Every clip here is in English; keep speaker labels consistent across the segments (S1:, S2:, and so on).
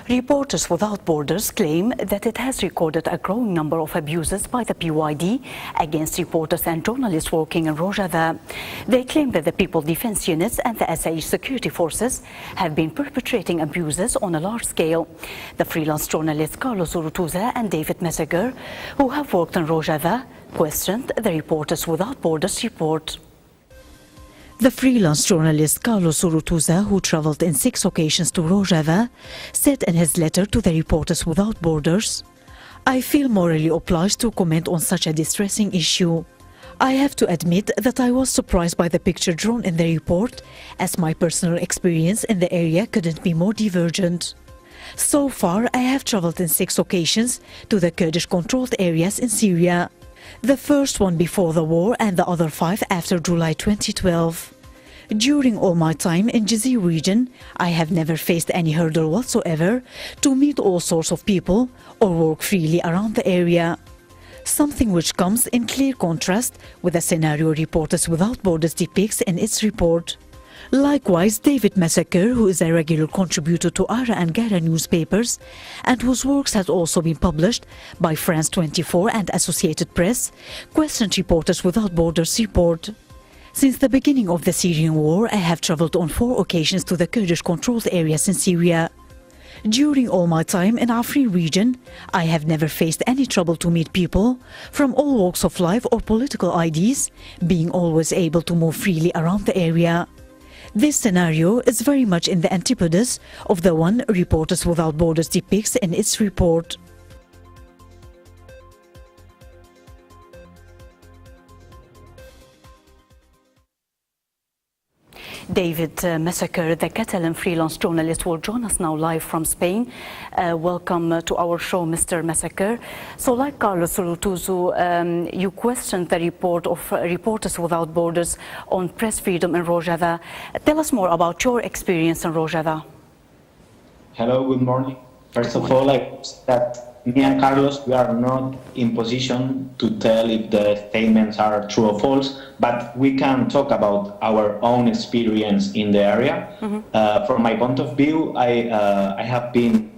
S1: Reporters Without Borders claim that it has recorded a growing number of abuses by the PYD against reporters and journalists working in Rojava. They claim that the People Defense Units and the SAE security forces have been perpetrating abuses on a large scale. The freelance journalists Carlos Urutuza and David Meseguer, who have worked in Rojava, questioned the Reporters Without Borders report. The freelance journalist Carlos Urutuza, who traveled in 6 occasions to Rojava, said in his letter to the Reporters Without Borders, "I feel morally obliged to comment on such a distressing issue. I have to admit that I was surprised by the picture drawn in the report, as my personal experience in the area couldn't be more divergent. So far, I have traveled in 6 occasions to the Kurdish-controlled areas in Syria. The first one before the war and the other 5 after July 2012. During all my time in Jizir region, I have never faced any hurdle whatsoever to meet all sorts of people or work freely around the area. Something which comes in clear contrast with the scenario Reporters Without Borders depicts in its report." Likewise, David Meseguer, who is a regular contributor to Ara and Gara newspapers and whose works had also been published by France 24 and Associated Press, questioned Reporters Without Borders report. "Since the beginning of the Syrian war, I have traveled on 4 occasions to the Kurdish-controlled areas in Syria. During all my time in Afrin region, I have never faced any trouble to meet people from all walks of life or political ideas, being always able to move freely around the area. This scenario is very much in the antipodes of the one Reporters Without Borders depicts in its report." David Meseguer, the Catalan freelance journalist, will join us now live from Spain. Welcome to our show, Mr. Meseguer. So like Carlos Urutuzu, you questioned the report of Reporters Without Borders on press freedom in Rojava. Tell us more about your experience in Rojava.
S2: Hello, good morning. First of all, I hope that me and Carlos, we are not in position to tell if the statements are true or false, but we can talk about our own experience in the area. From my point of view, I have been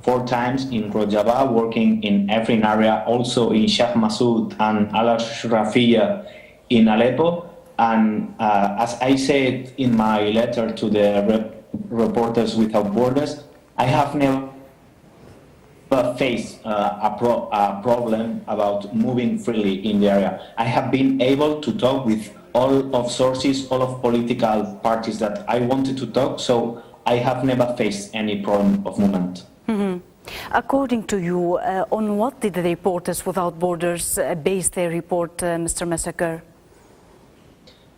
S2: 4 times in Rojava, working in Afrin area, also in Sheikh Massoud and Al-Ashrafiyya in Aleppo. And as I said in my letter to the Reporters Without Borders, I have never faced a problem about moving freely in the area. I have been able to talk with all of sources, all of political parties that I wanted to talk, so I have never faced any problem of movement.
S1: According to you, on what did the Reporters Without Borders base their report, Mr. Meseguer?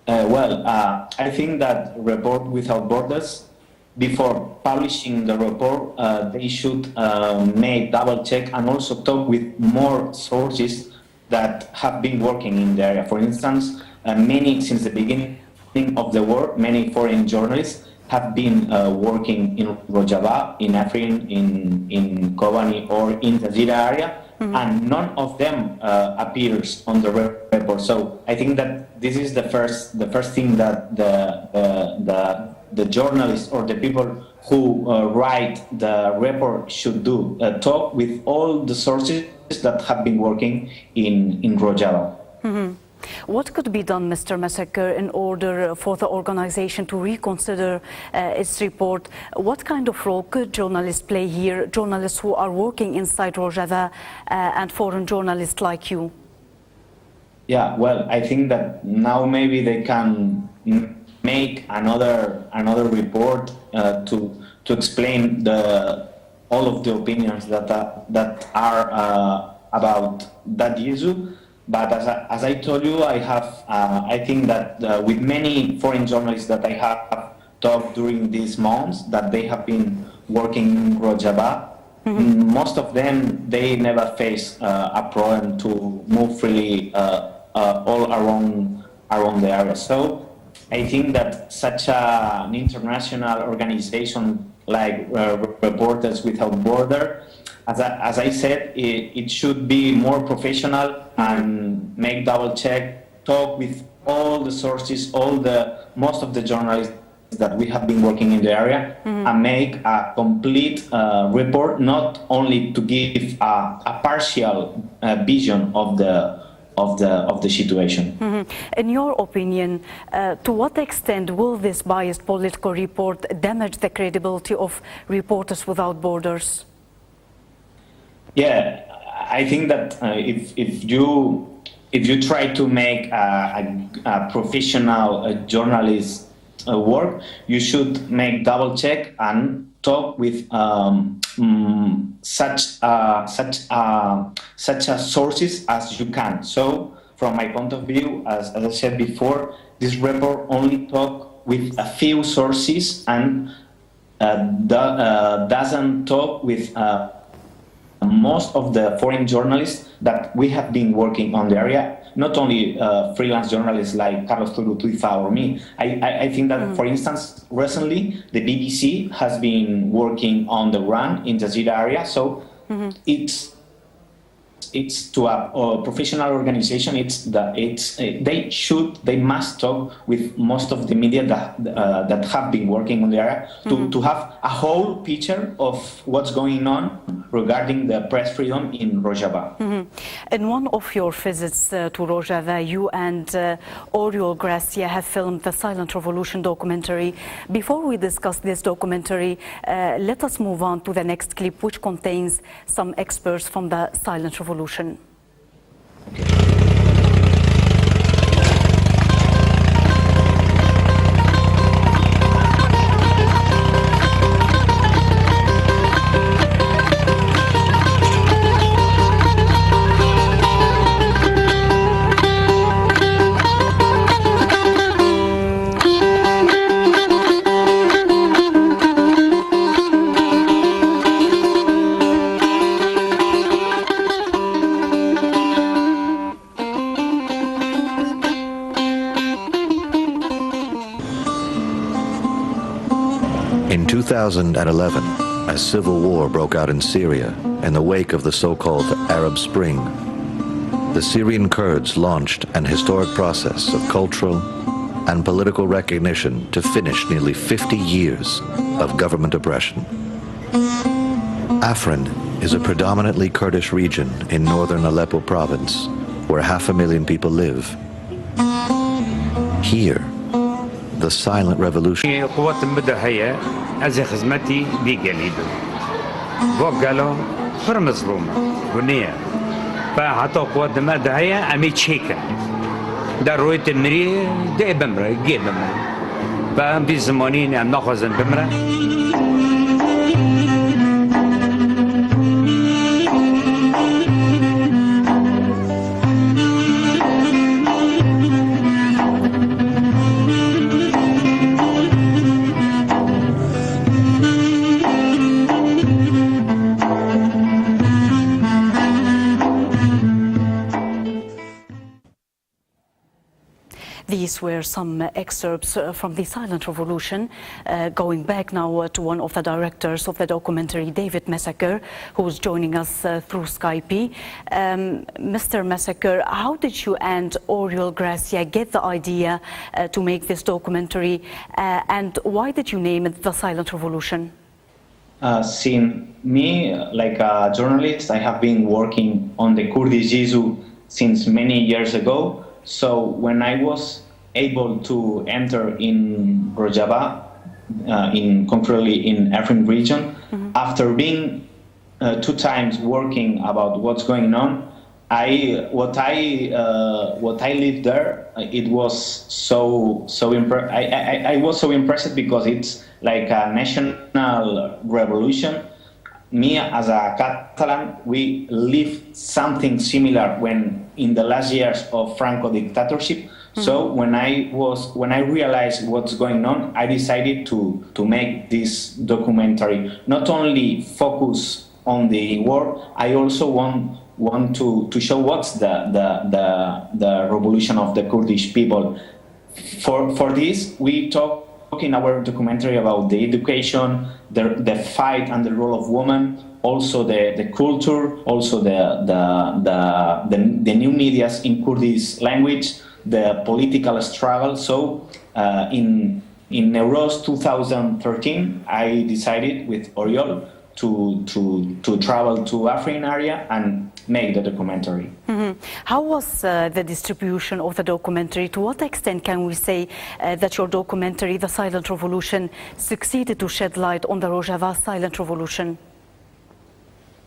S2: I think that Report Without Borders, before publishing the report, they should make double check and also talk with more sources that have been working in the area. For instance, since the beginning of the war, many foreign journalists have been working in Rojava, in Afrin, in Kobani or in the Zira area, and none of them appears on the report. So I think that this is the first thing that the journalists or the people who write the report should do, talk with all the sources that have been working in Rojava.
S1: What could be done, Mr. Meseguer, in order for the organization to reconsider its report? What kind of role could journalists play here, journalists who are working inside Rojava and foreign journalists like you?
S2: Yeah, well, I think that now maybe they can make another report to explain all of the opinions that are about that issue. But as I told you, I think that with many foreign journalists that I have talked during these months that they have been working in Rojava, most of them, they never face a problem to move freely all around the area. So I think that such an international organization like Reporters Without Borders, as I said, it should be more professional and make double check, talk with all the sources, most of the journalists that we have been working in the area and make a complete report, not only to give a partial vision of the situation.
S1: In your opinion, to what extent will this biased political report damage the credibility of Reporters Without Borders?
S2: Yeah, I think that if you try to make a professional journalist work, you should make double check and talk with such sources as you can. So, from my point of view, as I said before, this report only talk with a few sources and doesn't talk with most of the foreign journalists that we have been working on the area, not only freelance journalists like Carlos Turutuiza or me. I think that, for instance, recently the BBC has been working on the ground in Jazeera area, so it's to a professional organization. They must talk with most of the media that have been working on the area to have a whole picture of what's going on regarding the press freedom in Rojava.
S1: In one of your visits to Rojava, you and Oriol Gracia have filmed the Silent Revolution documentary. Before we discuss this documentary, let us move on to the next clip, which contains some experts from the Silent Revolution.
S3: In 2011, as civil war broke out in Syria in the wake of the so-called Arab Spring, the Syrian Kurds launched an historic process of cultural and political recognition to finish nearly 50 years of government oppression. Afrin is a predominantly Kurdish region in northern Aleppo province, where 500,000 people live. Here, the silent revolution
S4: ازي خدمتي دي قليدو وقالوا فر مظلومة ونية فحتى قوات ما دهيا أمي تشيكا دا رويت المري دا بمرة جي بمرة فأم في زمانين أم ناخذ بمرة
S1: These were some excerpts from the Silent Revolution. Going back now to one of the directors of the documentary, David Meseguer, who's joining us through Skype. Mr. Meseguer, how did you and Oriol Gracia get the idea to make this documentary, and why did you name it The Silent Revolution?
S2: Since me, like a journalist, I have been working on the Kurdish issue since many years ago. So when I was able to enter in Rojava, concretely in Afrin region, after being 2 times working about what's going on, what I lived there, it was I was so impressed because it's like a national revolution. Me as a Catalan, we lived something similar when in the last years of Franco dictatorship. So when I realized what's going on, I decided to make this documentary. Not only focus on the war, I also want to show what's the revolution of the Kurdish people. For this, we talk in our documentary about the education, the fight and the role of women, also the culture, also the new medias in Kurdish language, the political struggle. So in in Neuros 2013, I decided with Oriol to travel to Afrin area and make the documentary.
S1: How was the distribution of the documentary? To what extent can we say that your documentary, The Silent Revolution, succeeded to shed light on the Rojava silent revolution?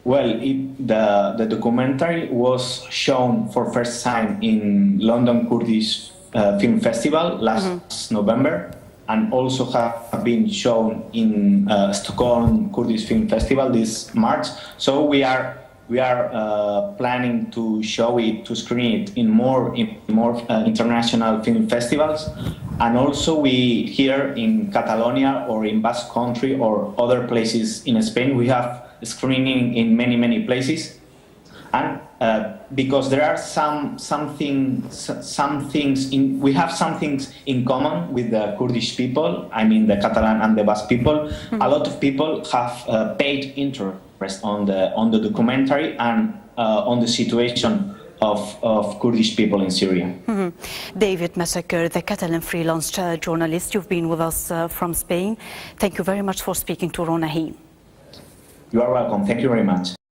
S2: Well, the documentary was shown for first time in London Kurdish Film Festival last November, and also have been shown in Stockholm Kurdish Film Festival this March. So we are planning to show it, to screen it in more international film festivals, and also we here in Catalonia or in Basque Country or other places in Spain, we have screening in many places, and because there are some things we have some things in common with the Kurdish people. I mean the Catalan and the Basque people. A lot of people have paid interest on the documentary and on the situation of Kurdish people in Syria.
S1: David Meseguer, the Catalan freelance journalist, you've been with us from Spain. Thank you very much for speaking to Ronahi.
S2: You are welcome. Thank you very much.